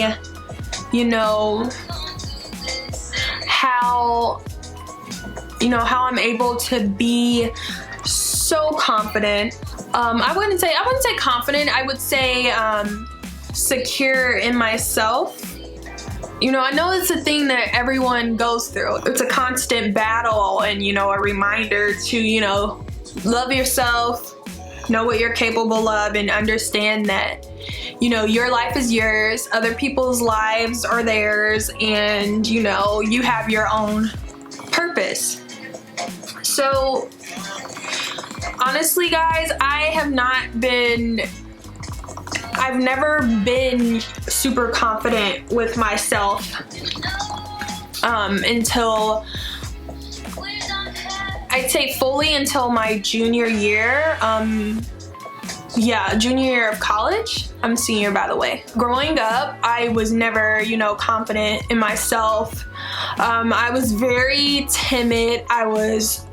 me, you know, how I'm able to be so confident. I wouldn't say confident, I would say secure in myself. You know, I know it's a thing that everyone goes through. It's a constant battle and, you know, a reminder to, you know, love yourself, know what you're capable of, and understand that, you know, your life is yours, other people's lives are theirs, and, you know, you have your own purpose. So, honestly, guys, I've never been super confident with myself until, I'd say fully until my junior year. Junior year of college. I'm a senior, by the way. Growing up, I was never, you know, confident in myself. I was very timid. I was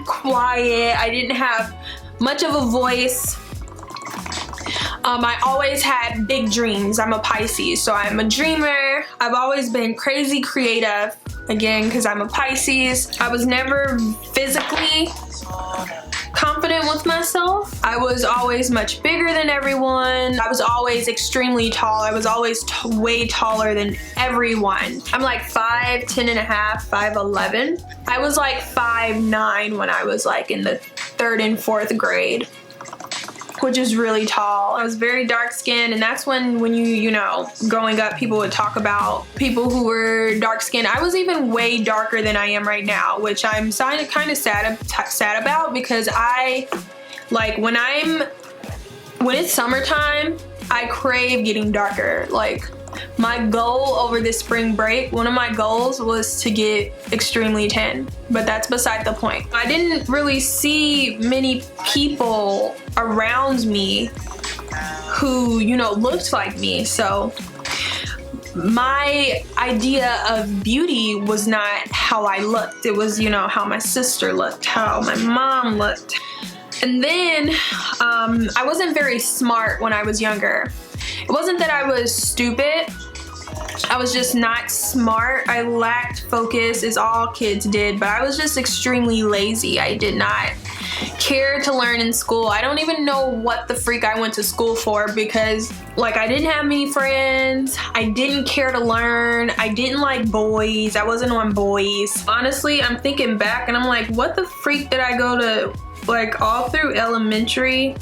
quiet. I didn't have much of a voice. I always had big dreams. I'm a Pisces, so I'm a dreamer. I've always been crazy creative, again, because I'm a Pisces. I was never physically confident with myself. I was always much bigger than everyone. I was always extremely tall. I was always way taller than everyone. I'm like 5'10" and a half, 5'11". I was like 5'9" when I was like in the 3rd and 4th grade, which is really tall. I was very dark skinned, and that's when you know, growing up, people would talk about people who were dark skinned. I was even way darker than I am right now, which I'm kind of sad about, because I, like, when it's summertime, I crave getting darker. Like, my goal over this spring break, one of my goals was to get extremely tan, but that's beside the point. I didn't really see many people around me who, you know, looked like me, so my idea of beauty was not how I looked. It was, you know, how my sister looked, how my mom looked. And then I wasn't very smart when I was younger. It wasn't that I was stupid, I was just not smart. I lacked focus, as all kids did, but I was just extremely lazy. I did not care to learn in school. I don't even know what the freak I went to school for, because, like, I didn't have many friends. I didn't care to learn. I didn't like boys. I wasn't on boys. Honestly, I'm thinking back and I'm like, what the freak did I go to, like, all through elementary?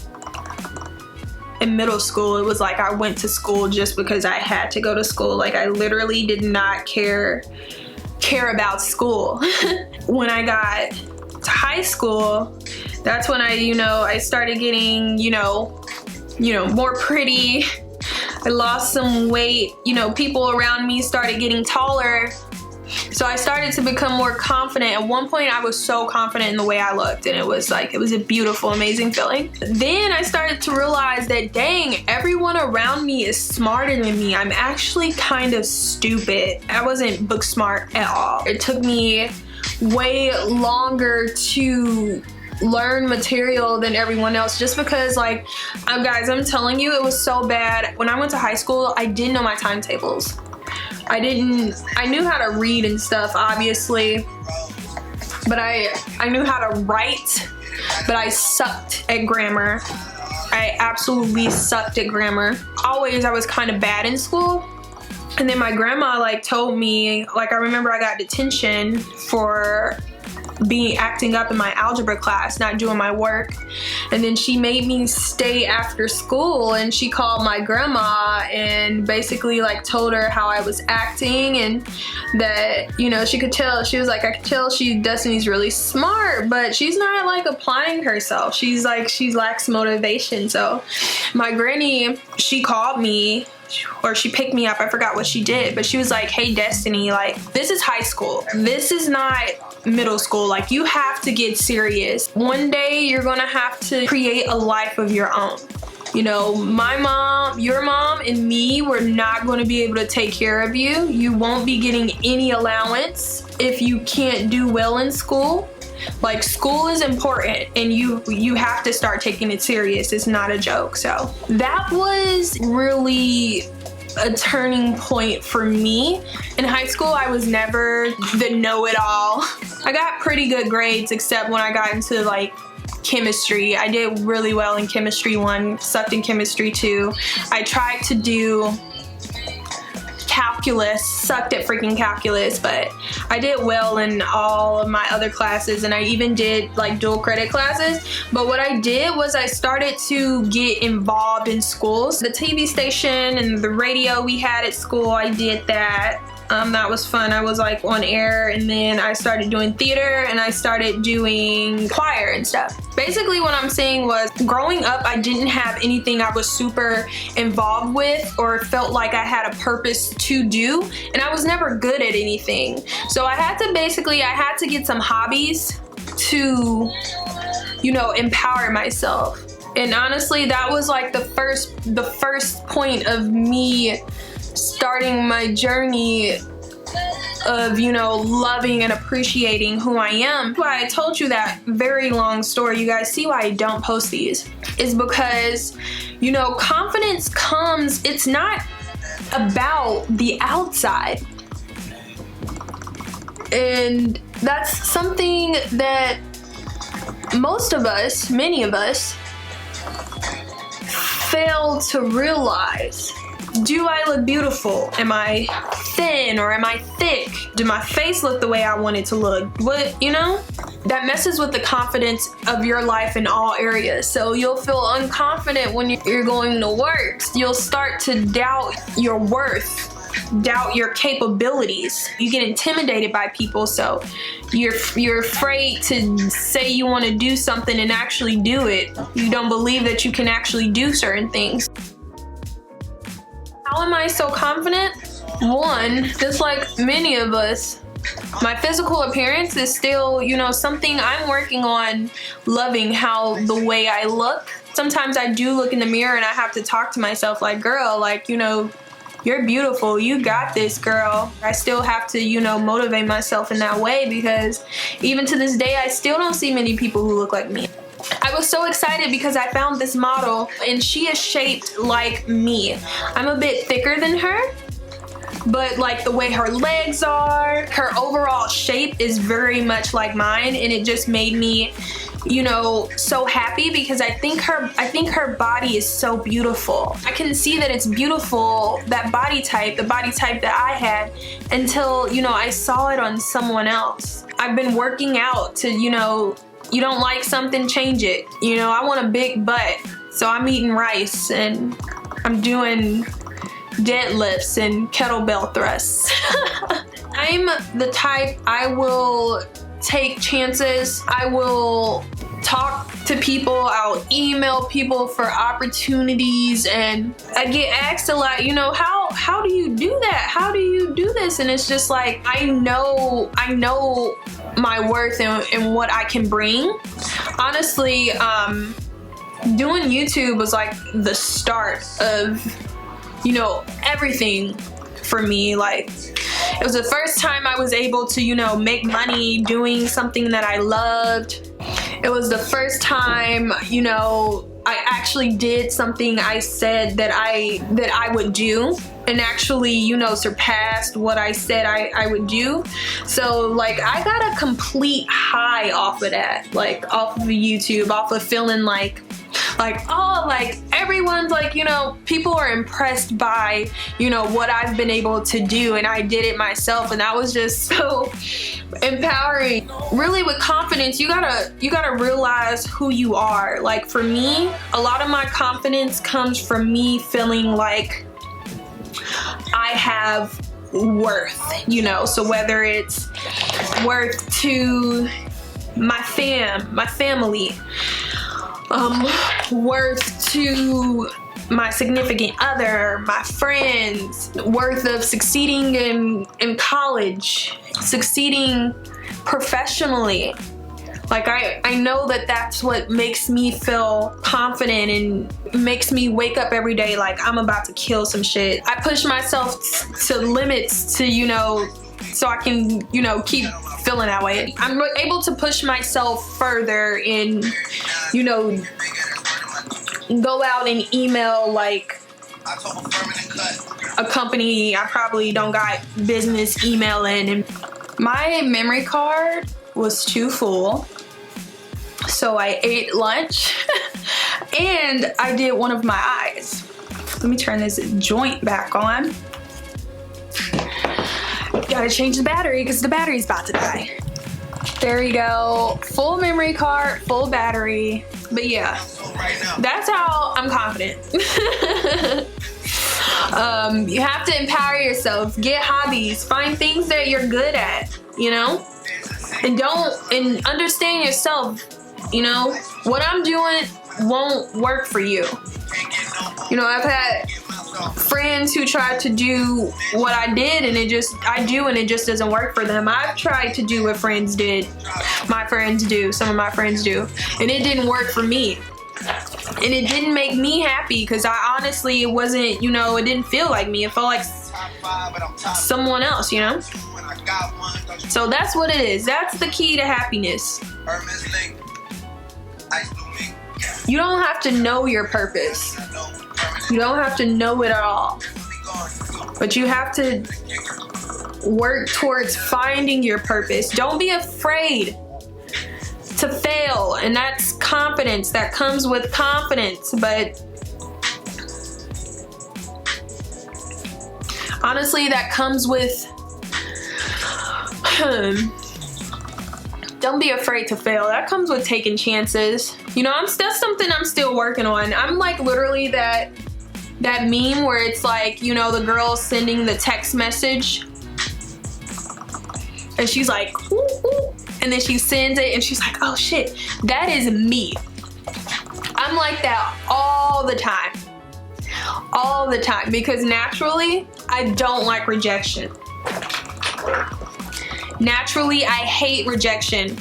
In middle school, it was like I went to school just because I had to go to school. Like, I literally did not care about school. When I got to high school, that's when I started getting, more pretty. I lost some weight. People around me started getting taller. So I started to become more confident. At one point, I was so confident in the way I looked, and it was a beautiful, amazing feeling. Then I started to realize that, dang, everyone around me is smarter than me. I'm actually kind of stupid. I wasn't book smart at all. It took me way longer to learn material than everyone else, just because, guys, I'm telling you, it was so bad. When I went to high school, I didn't know my timetables. I knew how to read and stuff, obviously, but I knew how to write, but I sucked at grammar. I absolutely sucked at grammar. Always, I was kind of bad in school. And then my grandma told me, I remember I got detention for acting up in my algebra class, not doing my work. And then she made me stay after school, and she called my grandma and basically told her how I was acting, and that, she could tell. She was like, I could tell Destiny's really smart, but she's not applying herself. She lacks motivation. So my granny, she called me, or she picked me up, I forgot what she did, but she was like, hey Destiny, this is high school. This is not middle school. You have to get serious. One day you're gonna have to create a life of your own. My mom, your mom, and me, we're not gonna be able to take care of you. You won't be getting any allowance if you can't do well in school. School is important, and you have to start taking it serious. It's not a joke. So that was really a turning point for me. In high school, I was never the know-it-all. I got pretty good grades, except when I got into like chemistry. I did really well in chemistry 1, sucked in chemistry 2. I tried to do calculus, sucked at freaking calculus, but I did well in all of my other classes, and I even did like dual credit classes. But what I did was I started to get involved in schools. The TV station and the radio we had at school, I did that. That was fun. I was like on air, and then I started doing theater, and I started doing choir and stuff. Basically what I'm saying was, growing up I didn't have anything I was super involved with or felt like I had a purpose to do, and I was never good at anything. So I had to get some hobbies to, you know, empower myself. And honestly, that was like the first point of me starting my journey of, you know, loving and appreciating who I am. Why I told you that very long story, you guys see why I don't post these, is because, you know, confidence comes, it's not about the outside. And that's something that most of us, many of us, fail to realize. Do I look beautiful? Am I thin or am I thick? Do my face look the way I want it to look? What, you know? That messes with the confidence of your life in all areas. So you'll feel unconfident when you're going to work. You'll start to doubt your worth, doubt your capabilities. You get intimidated by people, so you're afraid to say you want to do something and actually do it. You don't believe that you can actually do certain things. How am I so confident? One, just like many of us, my physical appearance is still, you know, something I'm working on loving, how the way I look. Sometimes I do look in the mirror and I have to talk to myself like, girl, like, you know, you're beautiful, you got this, girl. I still have to, you know, motivate myself in that way, because even to this day, I still don't see many people who look like me. I was so excited because I found this model and she is shaped like me. I'm a bit thicker than her, but like the way her legs are, her overall shape is very much like mine, and it just made me, you know, so happy, because I think her body is so beautiful. I can see that it's beautiful, that body type, the body type that I had, until, you know, I saw it on someone else. I've been working out to, you know, you don't like something, change it. You know, I want a big butt, so I'm eating rice and I'm doing deadlifts and kettlebell thrusts. I'm the type, I will take chances. I will talk to people. I'll email people for opportunities, and I get asked a lot, you know, how do you do that? How do you do this? And it's just like, I know my worth and what I can bring. Honestly, doing YouTube was like the start of, you know, everything for me. Like, it was the first time I was able to, you know, make money doing something that I loved. It was the first time, you know, I actually did something I said that I would do, and actually, you know, surpassed what I said I would do. So like, I got a complete high off of that, like off of YouTube, off of feeling like, oh, like everyone's like, you know, people are impressed by, you know, what I've been able to do, and I did it myself, and that was just so empowering. Really, with confidence, you gotta realize who you are. Like for me, a lot of my confidence comes from me feeling like I have worth, you know. So whether it's worth to my family, worth to my significant other, my friends, worth of succeeding in college, succeeding professionally. Like I know that that's what makes me feel confident and makes me wake up every day like I'm about to kill some shit. I push myself to limits to, you know, so I can, you know, keep feeling that way. I'm able to push myself further and, you know, go out and email like a company I probably don't got business emailing. And my memory card was too full, so I ate lunch and I did one of my eyes. Let me turn this joint back on. Gotta change the battery because the battery's about to die. There we go, full memory card, full battery. But yeah, that's how I'm confident. You have to empower yourself, get hobbies, find things that you're good at, you know? And understand yourself, you know? What I'm doing won't work for you. You know, I've had friends who tried to do what I did and it just doesn't work for them. I've tried to do what some of my friends do, and it didn't work for me. And it didn't make me happy because it wasn't, you know, it didn't feel like me. It felt like someone else, you know? So that's what it is. That's the key to happiness. You don't have to know your purpose. You don't have to know it at all. But you have to work towards finding your purpose. Don't be afraid to fail, and that's confidence. That comes with confidence. But honestly, that comes with don't be afraid to fail. That comes with taking chances. You know, that's something I'm still working on. I'm like literally that meme where it's like, you know, the girl sending the text message and she's like, ooh, ooh, and then she sends it and she's like, oh shit, that is me. I'm like that all the time. All the time, because naturally, I don't like rejection. Naturally, I hate rejection.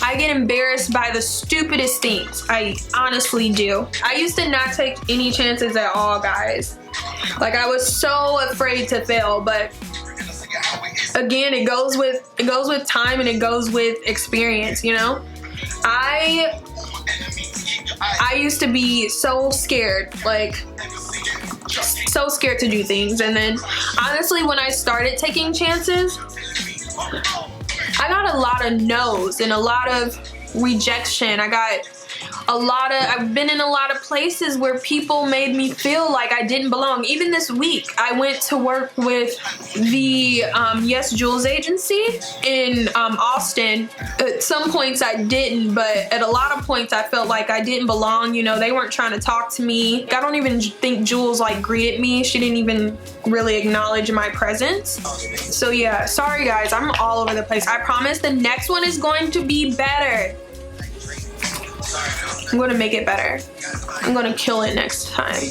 I get embarrassed by the stupidest things. I honestly do. I used to not take any chances at all, guys. Like, I was so afraid to fail, but again, it goes with time and it goes with experience, you know? I used to be so scared, like so scared to do things, and then honestly, when I started taking chances, I got a lot of no's and a lot of rejection. I've been in a lot of places where people made me feel like I didn't belong. Even this week, I went to work with the Yes Jules agency in Austin. At some points I didn't, but at a lot of points I felt like I didn't belong. You know, they weren't trying to talk to me. I don't even think Jules like greeted me. She didn't even really acknowledge my presence. So yeah, sorry guys, I'm all over the place. I promise the next one is going to be better. I'm gonna make it better. I'm gonna kill it next time.